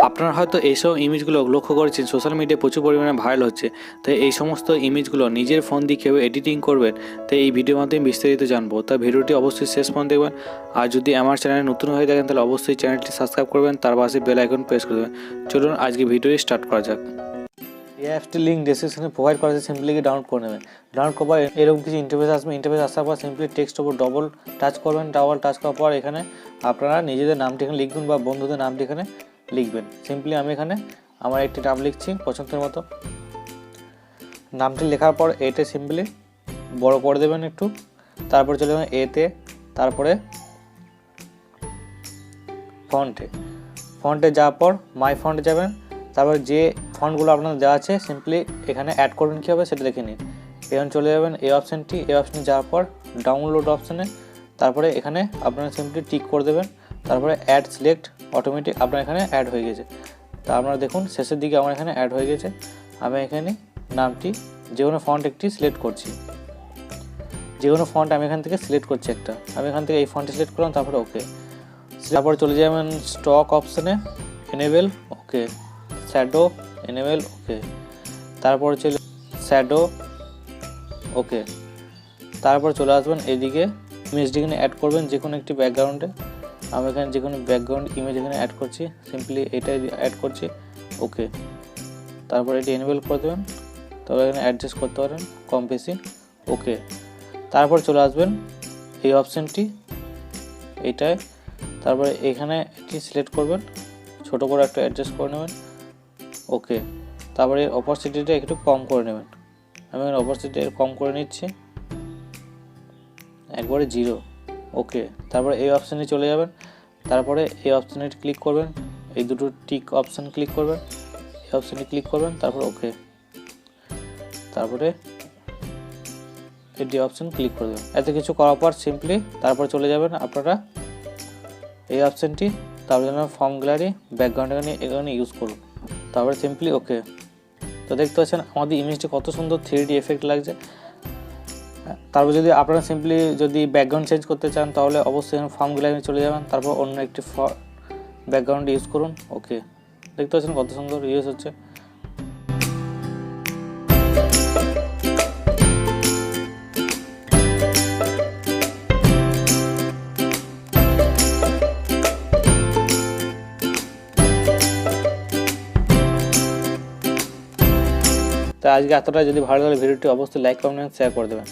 আপনারা হয়তো এইসব ইমেজগুলো লক্ষ্য করেছেন সোশ্যাল মিডিয়ায় প্রচুর পরিমাণে ভাইরাল হচ্ছে। তাই এই সমস্ত ইমেজগুলো নিজের ফোন দিয়ে কীভাবে এডিটিং করবেন তাই এই ভিডিওর মাধ্যমে বিস্তারিত জানবো। তাই ভিডিওটি অবশ্যই শেষ পর্যন্ত দেখবেন। আর যদি আমার চ্যানেলে নতুন হয়ে থাকেন তাহলে অবশ্যই চ্যানেলটি সাবস্ক্রাইব করবেন, তার পাশে বেল আইকন প্রেস করে দেবেন। চলুন আজকে ভিডিওটি স্টার্ট করা যাক। এই অ্যাপসটির লিঙ্ক ডেসক্রিপশনে প্রোভাইড করা আছে, সিম্পলি ডাউনলোড করে নেবেন। ডাউনলোড করার পর এরকম কিছু ইন্টারফেস আসবে। ইন্টারফেস আসার পর সিম্পলি টেক্সট ওপর ডবল টাচ করবেন। ডবল টাচ করার পর এখানে আপনারা নিজেদের নামটি এখানে লিখবেন বা বন্ধুদের নামটি এখানে লিখবেন। সিম্পলি আমি এখানে আমার একটি নাম লিখছি পছন্দের মতো। নামটি লেখার পর এতে সিম্পলি বড় করে দেবেন একটু, তারপর চলে যাবেন এতে, তারপরে ফন্টে যাওয়ার পর মাই ফন্টে যাবেন। তারপর যে ফন্টগুলো আপনার দেওয়া আছে সিম্পলি এখানে অ্যাড করবেন কী হবে সেটা দেখে নিন। এখানে চলে যাবেন এই অপশানে যাওয়ার পর ডাউনলোড অপশানে, তারপরে এখানে আপনারা সিম্পলি টিক করে দেবেন। তারপরে অ্যাড সিলেক্ট, অটোমেটিক আপনার এখানে অ্যাড হয়ে গেছে। তা আপনারা দেখুন শেষের দিকে আমার এখানে অ্যাড হয়ে গেছে। আমি এখানে নামটি যে কোনো ফন্ট একটি সিলেক্ট করছি, যে কোনো ফন্ট আমি এখান থেকে সিলেক্ট করছি একটা। আমি এখান থেকে এই ফন্টটি সিলেক্ট করলাম, তারপরে ওকে। তারপরে চলে যাবেন স্টক অপশানে, এনেবেল, ওকে। শ্যাডো, এনেবেল, ওকে। তারপরে চলে শ্যাডো, ওকে। তারপর চলে আসবেন এদিকে ইমেজটি এখানে অ্যাড করবেন যে কোনো একটি ব্যাকগ্রাউন্ডে। আমি এখানে যে কোনো ব্যাকগ্রাউন্ড ইমেজ এখানে অ্যাড করছি, সিম্পলি এটাই অ্যাড করছি, ওকে। তারপর এটি এনেবেল করে দেবেন, তবে এখানে অ্যাডজাস্ট করতে পারেন কম বেশি, ওকে। তারপর চলে আসবেন এই অপশানটি এইটায়, তারপরে এখানে এটি সিলেক্ট করবেন, ছোটো করে একটা অ্যাডজাস্ট করে নেবেন, ওকে। তারপরে অপাসিটিটা একটু কম করে নেবেন। আমি এখানে অপাসিটি কম করে নিচ্ছি একবারে 0, ওকে। তারপরে এই অপশানে চলে যাবেন, তারপরে এই অপশানে ক্লিক করবেন, এই দুটো টিক অপশান ক্লিক করবেন, এই অপশানে ক্লিক করবেন, তারপর ওকে। তারপরে এই অপশান ক্লিক করে দেবেন। এত কিছু করার পর সিম্পলি তারপর চলে যাবেন আপনারা এই অপশানটি, তারপর যেন ফর্ম গ্যালারি ব্যাকগ্রাউন্ড এখানে ইউজ করুন, তারপরে সিম্পলি ওকে। তো দেখতে পাচ্ছেন আমাদের ইমেজটি কত সুন্দর 3D এফেক্ট লাগছে। তারপর যদি আপনারা সিম্পলি যদি ব্যাকগ্রাউন্ড চেঞ্জ করতে চান তাহলে অবশ্যই এখানে ফর্ম গ্যালারি চলে যাবেন, তারপর অন্য একটি ব্যাকগ্রাউন্ড ইউজ করুন, ওকে। দেখতে পাচ্ছেন কত সুন্দর ইউজ হচ্ছে। তো আজকে এতটা যদি ভালো লাগে ভিডিওটি অবশ্যই লাইক, কমেন্ট, শেয়ার করে দেবেন।